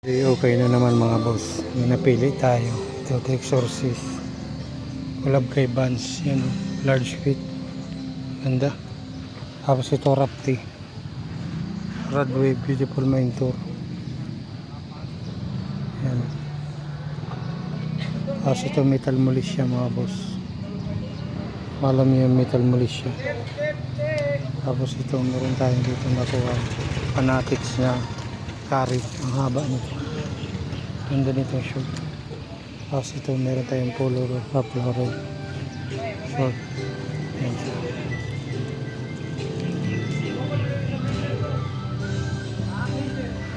Okay na naman mga boss. May napili tayo. Ito, Exorcist. Collab kay Vans. Yan, large fit. Ganda. Tapos ito, Rapti. Radway Beautiful Mind Tour. Yan. Tapos ito, Metal Militia mga boss. Alam niyo yung Metal Militia. Tapos ito, meron tayong dito nakuha. Fanatics niya. Carry, ang haba nito. Ganda nito yung shoot. Tapos ito meron tayong polo Florida short. Ayan.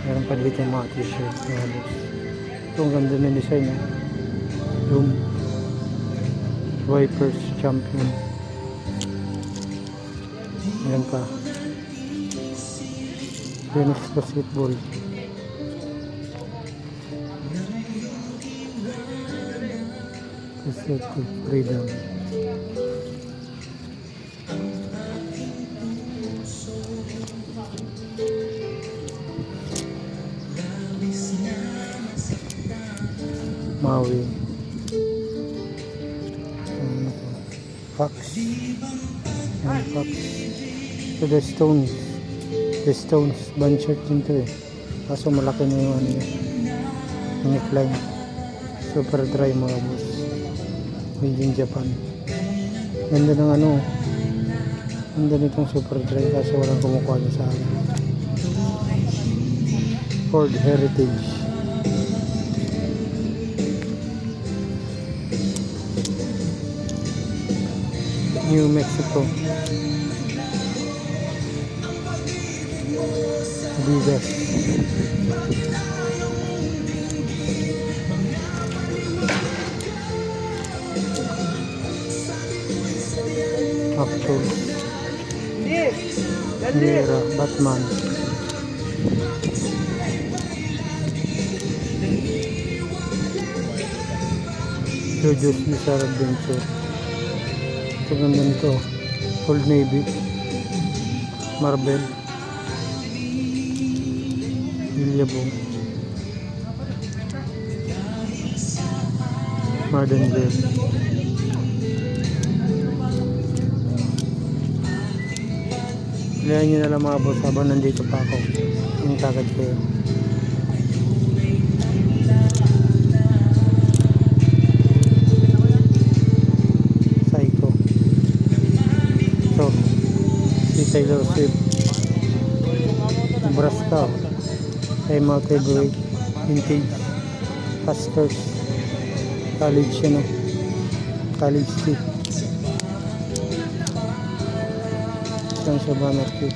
Meron pa dito yung mga t-shirt. Ito ang ganda ng design. Doom Vipers Champion. Meron pa Phoenix Basketball. Aesthetic Freedom. Maui. Fox. And Fox. So the Stones. The Stones band shirt din to eh. Kaso malaki na yung ano yun. Neckline. Super dry mga boss. Made in Japan. Ganda ng ano. Ganda nitong super dry kaso walang kumukuha niya sa akin. Ford Heritage. New Mexico. Adidas. Actual. Mira, Batman. JoJo's Bizarre Adventure. Ito ganda nito. Old Navy. Marvel. Billabong. Modern Girl. Ilayan nyo na lang mga boss habang nandito pa ako. Yung tagad kayo. Psycho. So, si Taylor Swift. Nebraska. Time Out Heavyweight. Vintage. Pastors. College yun o. College tip. Saan sa banner tip.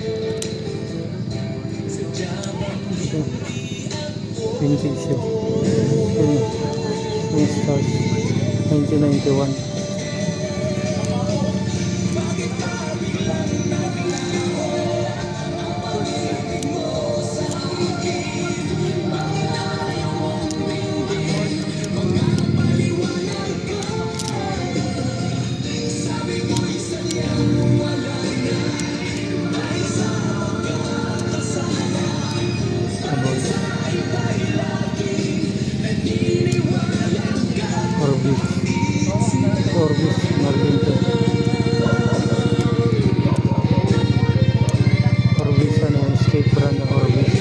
Ito. Vintage yun. Twin Stars. 1991. Orbis, Marlento. Orbis, ano yung skate brand ng Orbis.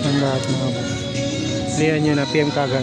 Ang lahat mga boss. Liyan nyo na PM kagad.